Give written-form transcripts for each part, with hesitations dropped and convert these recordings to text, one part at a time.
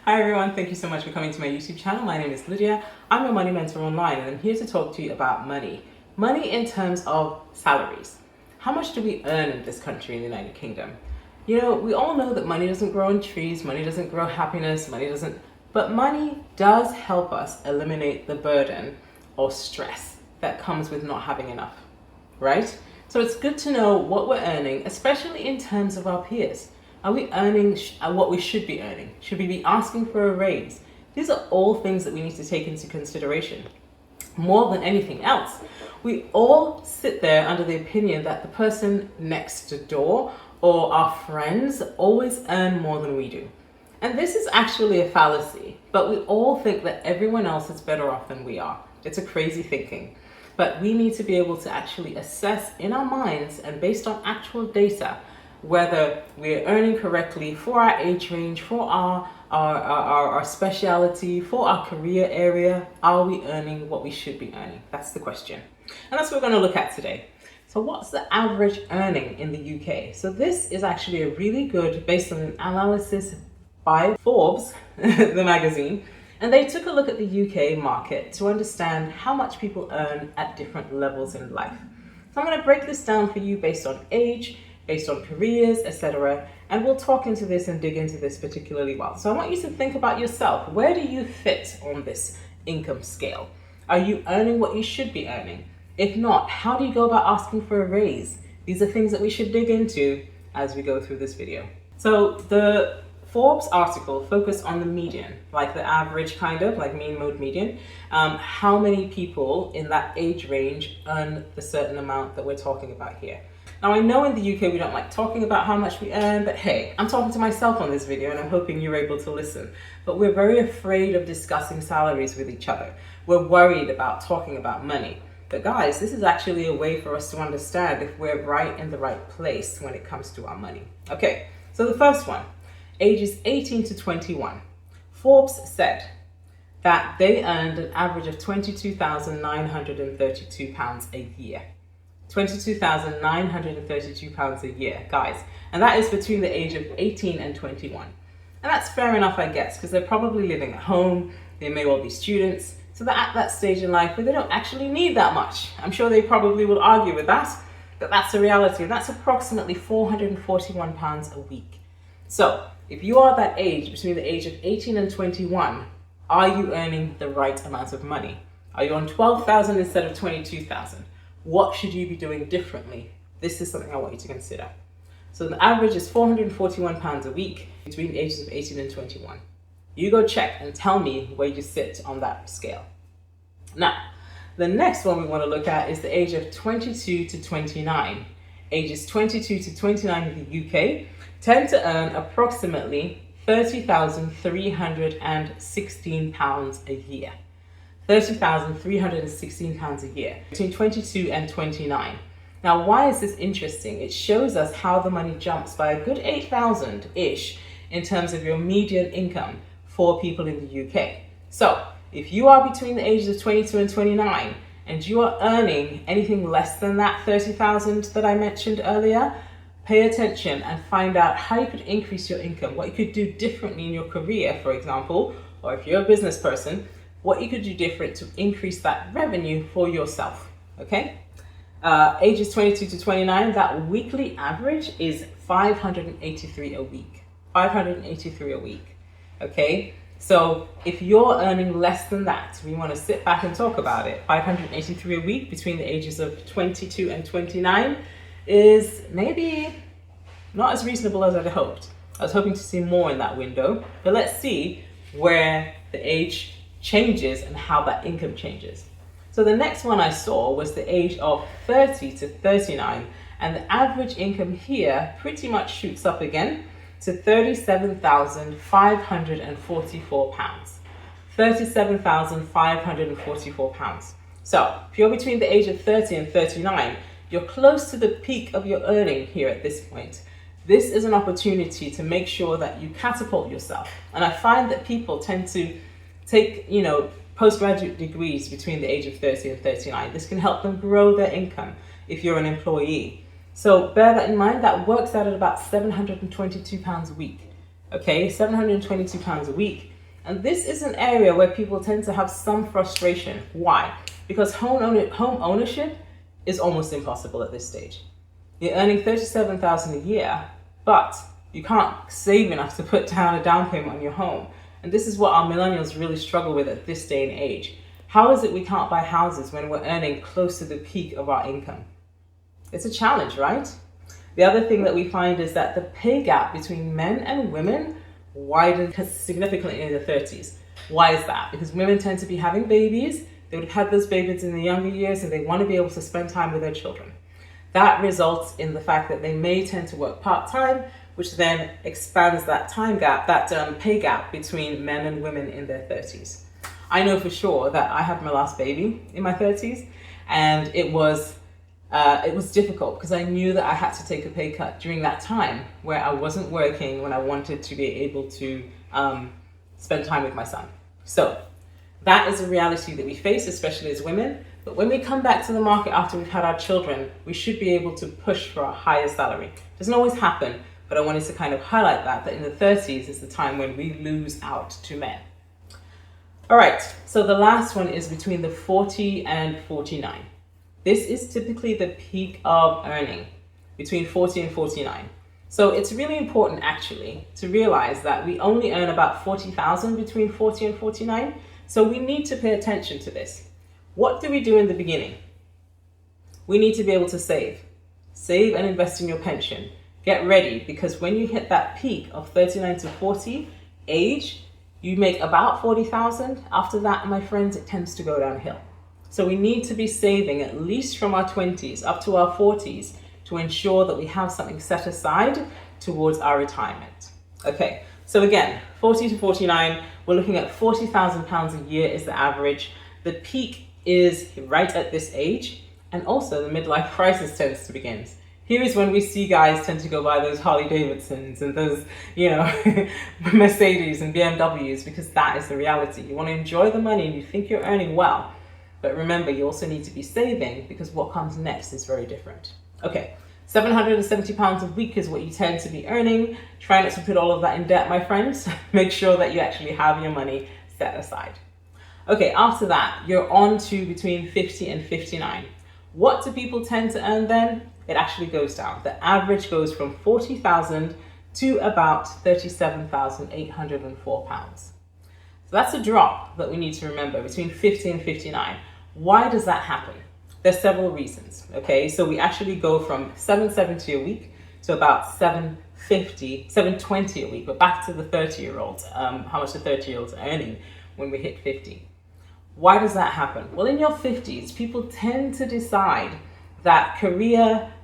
Hi everyone, thank you so much for coming to my YouTube channel. My name is Lydia. I'm a money mentor online and I'm here to talk to you about money. Money in terms of salaries. How much do we earn in this country in the United Kingdom? You know, we all know that money doesn't grow on trees, money doesn't grow happiness, but money does help us eliminate the burden or stress that comes with not having enough, right? So it's good to know what we're earning, especially in terms of our peers. Are we earning what we should be earning? Should we be asking for a raise? These are all things that we need to take into consideration. More than anything else, we all sit there under the opinion that the person next door or our friends always earn more than we do. And this is actually a fallacy, but we all think that everyone else is better off than we are. It's a crazy thinking. But we need to be able to actually assess in our minds and based on actual data whether we're earning correctly for our age range, for our speciality, for our career area. Are we earning what we should be earning? That's the question. And that's what we're going to look at today. So what's the average earning in the UK? So this is actually a really good, based on an analysis by Forbes, the magazine, and they took a look at the UK market to understand how much people earn at different levels in life. So I'm going to break this down for you based on age, based on careers, etc. And we'll talk into this and dig into this particularly well. So I want you to think about yourself. Where do you fit on this income scale? Are you earning what you should be earning? If not, how do you go about asking for a raise? These are things that we should dig into as we go through this video. So the Forbes article focused on the median, like the average kind of, like mean mode median. How many people in that age range earn the certain amount that we're talking about here? Now, I know in the UK we don't like talking about how much we earn, but hey, I'm talking to myself on this video and I'm hoping you're able to listen. But we're very afraid of discussing salaries with each other. We're worried about talking about money. But guys, this is actually a way for us to understand if we're right in the right place when it comes to our money. Okay, so the first one, ages 18 to 21. Forbes said that they earned an average of £22,932 a year. £22,932 a year, guys. And that is between the age of 18 and 21. And that's fair enough, I guess, because they're probably living at home. They may well be students. So they're at that stage in life where they don't actually need that much. I'm sure they probably will argue with that, but that's the reality. And that's approximately £441 a week. So if you are that age, between the age of 18 and 21, are you earning the right amount of money? Are you on 12,000 instead of 22,000? What should you be doing differently? This is something I want you to consider. So the average is £441 a week between the ages of 18 and 21. You go check and tell me where you sit on that scale. Now, the next one we want to look at is the age of 22 to 29. Ages 22 to 29 in the UK tend to earn approximately £30,316 a year. £30,316 a year between 22 and 29. Now, why is this interesting? It shows us how the money jumps by a good 8,000-ish in terms of your median income for people in the UK. So if you are between the ages of 22 and 29 and you are earning anything less than that 30,000 that I mentioned earlier, pay attention and find out how you could increase your income, what you could do differently in your career, for example, or if you're a business person, what you could do different to increase that revenue for yourself, okay? Ages 22 to 29, that weekly average is 583 a week. 583 a week, okay? So if you're earning less than that, we want to sit back and talk about it. 583 a week between the ages of 22 and 29 is maybe not as reasonable as I'd hoped. I was hoping to see more in that window, but let's see where the age changes and how that income changes. So the next one I saw was the age of 30 to 39, and the average income here pretty much shoots up again to £37,544. £37,544. So if you're between the age of 30 and 39, you're close to the peak of your earning here at this point. This is an opportunity to make sure that you catapult yourself. And I find that people tend to take, postgraduate degrees between the age of 30 and 39. This can help them grow their income if you're an employee. So bear that in mind. That works out at about £722 a week. Okay, £722 a week. And this is an area where people tend to have some frustration. Why? Because home ownership is almost impossible at this stage. You're earning $37,000 a year, but you can't save enough to put down a down payment on your home. And this is what our millennials really struggle with at this day and age. How is it we can't buy houses when we're earning close to the peak of our income? It's a challenge, right? The other thing that we find is that the pay gap between men and women widens significantly in the 30s. Why is that? Because women tend to be having babies. They would have had those babies in the younger years and they want to be able to spend time with their children. That results in the fact that they may tend to work part-time, which then expands that time gap, that pay gap between men and women in their 30s. I know for sure that I had my last baby in my 30s, and it was difficult because I knew that I had to take a pay cut during that time where I wasn't working when I wanted to be able to spend time with my son. So that is a reality that we face, especially as women. But when we come back to the market after we've had our children, we should be able to push for a higher salary. It doesn't always happen, but I wanted to kind of highlight that in the 30s is the time when we lose out to men. All right, so the last one is between the 40 and 49. This is typically the peak of earning, between 40 and 49. So it's really important actually to realize that we only earn about 40,000 between 40 and 49. So we need to pay attention to this. What do we do in the beginning? We need to be able to save. Save and invest in your pension. Get ready, because when you hit that peak of 39 to 40 age, you make about 40,000. After that, my friends, it tends to go downhill. So we need to be saving at least from our 20s up to our 40s to ensure that we have something set aside towards our retirement. Okay, so again, 40 to 49, we're looking at £40,000 a year is the average. The peak is right at this age, and also the midlife crisis tends to begin. Here is when we see guys tend to go buy those Harley Davidsons and those, Mercedes and BMWs, because that is the reality. You want to enjoy the money and you think you're earning well. But remember, you also need to be saving, because what comes next is very different. Okay, £770 a week is what you tend to be earning. Try not to put all of that in debt, my friends. Make sure that you actually have your money set aside. Okay, after that, you're on to between 50 and 59. What do people tend to earn then? It actually goes down. The average goes from 40,000 to about £37,804. So that's a drop that we need to remember between 50 and 59. Why does that happen? There's several reasons. Okay, so we actually go from 770 a week to about 720 a week. But back to the 30-year-olds, how much the 30-year-olds are earning when we hit 50. Why does that happen? Well, in your 50s, people tend to decide that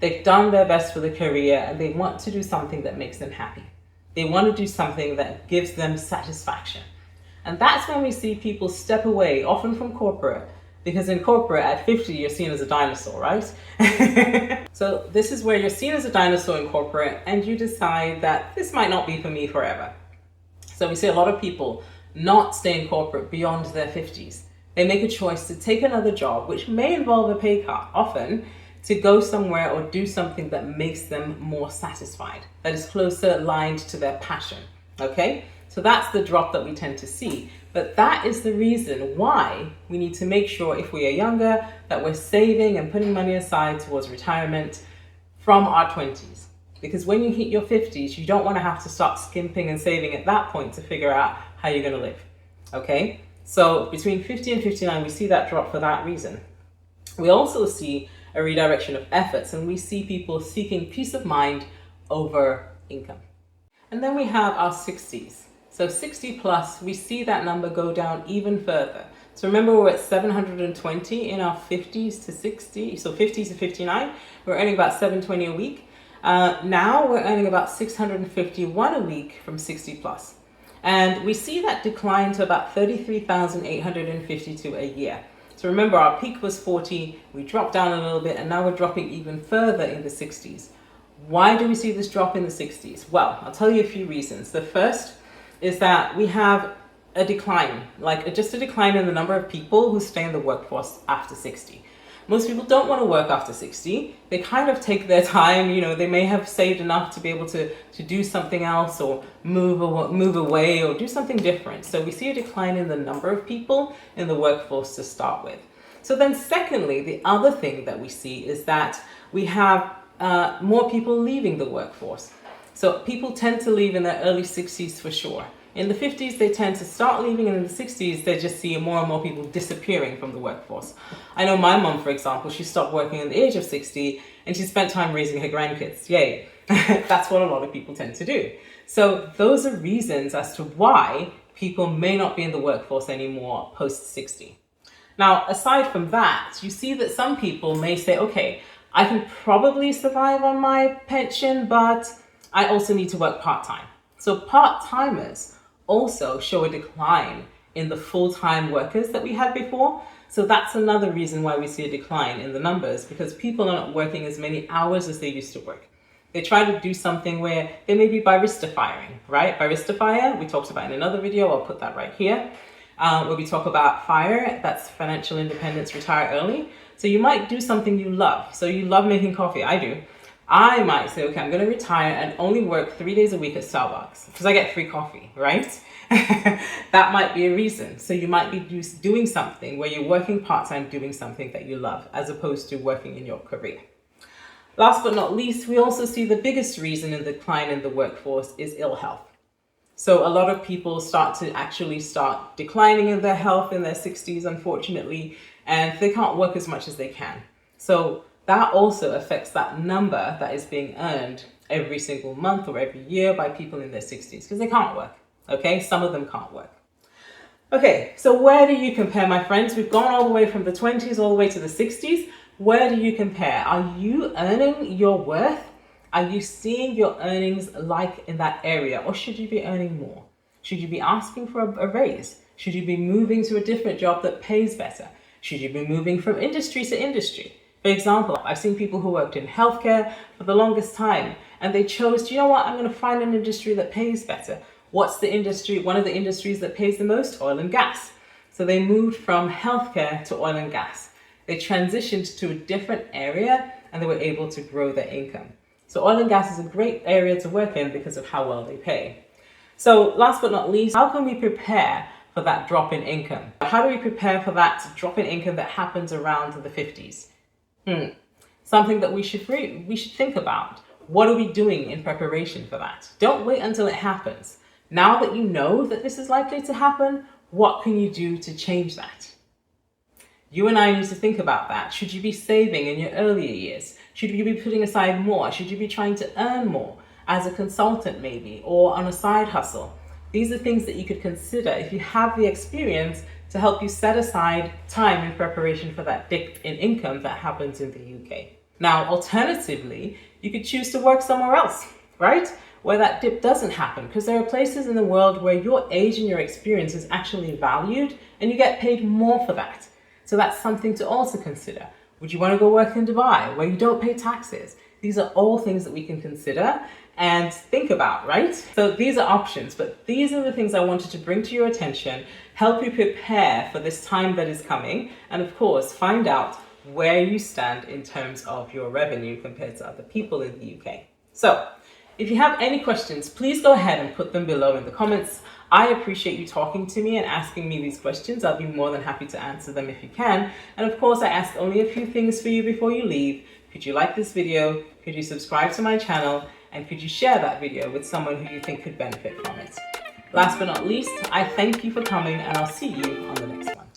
they've done their best for the career and they want to do something that makes them happy. They want to do something that gives them satisfaction. And that's when we see people step away, often from corporate, because in corporate at 50, you're seen as a dinosaur, right? So this is where you're seen as a dinosaur in corporate and you decide that this might not be for me forever. So we see a lot of people not stay in corporate beyond their 50s. They make a choice to take another job, which may involve a pay cut, often to go somewhere or do something that makes them more satisfied, that is closer aligned to their passion, okay? So that's the drop that we tend to see. But that is the reason why we need to make sure, if we are younger, that we're saving and putting money aside towards retirement from our 20s. Because when you hit your 50s, you don't want to have to start skimping and saving at that point to figure out how you're going to live, okay? So between 50 and 59, we see that drop for that reason. We also see a redirection of efforts, and we see people seeking peace of mind over income. And then we have our 60s. So 60 plus, we see that number go down even further. So remember, we're at 720 in our 50s to 60, so 50 to 59, we're earning about 720 a week. Now we're earning about 651 a week from 60 plus. And we see that decline to about 33,852 a year. So remember, our peak was 40, we dropped down a little bit, and now we're dropping even further in the 60s. Why do we see this drop in the 60s? Well, I'll tell you a few reasons. The first is that we have a decline, just a decline in the number of people who stay in the workforce after 60. Most people don't want to work after 60. They kind of take their time, they may have saved enough to be able to do something else or move away or do something different. So we see a decline in the number of people in the workforce to start with. So then secondly, the other thing that we see is that we have more people leaving the workforce. So people tend to leave in their early 60s for sure. In the 50s, they tend to start leaving, and in the 60s, they just see more and more people disappearing from the workforce. I know my mom, for example, she stopped working at the age of 60, and she spent time raising her grandkids. Yay. That's what a lot of people tend to do. So those are reasons as to why people may not be in the workforce anymore post 60. Now, aside from that, you see that some people may say, okay, I can probably survive on my pension, but I also need to work part-time. So part-timers also show a decline in the full-time workers that we had before. So that's another reason why we see a decline in the numbers, because people are not working as many hours as they used to work. They try to do something where they may be barista firing, right? Barista fire, we talked about in another video, I'll put that right here, where we talk about FIRE, that's financial independence, retire early. So you might do something you love. So you love making coffee, I do. I might say, okay, I'm going to retire and only work 3 days a week at Starbucks because I get free coffee, right? That might be a reason. So you might be doing something where you're working part-time, doing something that you love, as opposed to working in your career. Last but not least, we also see the biggest reason in the decline in the workforce is ill health. So a lot of people start declining in their health in their 60s, unfortunately, and they can't work as much as they can. So that also affects that number that is being earned every single month or every year by people in their 60s, because they can't work, okay? Some of them can't work. Okay, so where do you compare, my friends? We've gone all the way from the 20s all the way to the 60s. Where do you compare? Are you earning your worth? Are you seeing your earnings like in that area, or should you be earning more? Should you be asking for a raise? Should you be moving to a different job that pays better? Should you be moving from industry to industry? For example, I've seen people who worked in healthcare for the longest time, and they chose, you know what, I'm going to find an industry that pays better. What's the industry? One of the industries that pays the most? Oil and gas. So they moved from healthcare to oil and gas. They transitioned to a different area, and they were able to grow their income. So oil and gas is a great area to work in because of how well they pay. So last but not least, how can we prepare for that drop in income? How do we prepare for that drop in income that happens around the 50s? Something that we should think about. What are we doing in preparation for that? Don't wait until it happens. Now that you know that this is likely to happen, what can you do to change that? You and I need to think about that. Should you be saving in your earlier years? Should you be putting aside more? Should you be trying to earn more as a consultant maybe, or on a side hustle? These are things that you could consider if you have the experience to help you set aside time in preparation for that dip in income that happens in the UK. Now, alternatively, you could choose to work somewhere else, right? Where that dip doesn't happen, because there are places in the world where your age and your experience is actually valued and you get paid more for that. So that's something to also consider. Would you want to go work in Dubai where you don't pay taxes? These are all things that we can consider and think about, right? So these are options, but these are the things I wanted to bring to your attention, help you prepare for this time that is coming, and of course, find out where you stand in terms of your revenue compared to other people in the UK. So if you have any questions, please go ahead and put them below in the comments. I appreciate you talking to me and asking me these questions. I'll be more than happy to answer them if you can. And of course, I ask only a few things for you before you leave. Could you like this video? Could you subscribe to my channel? And could you share that video with someone who you think could benefit from it? Last but not least, I thank you for coming, and I'll see you on the next video.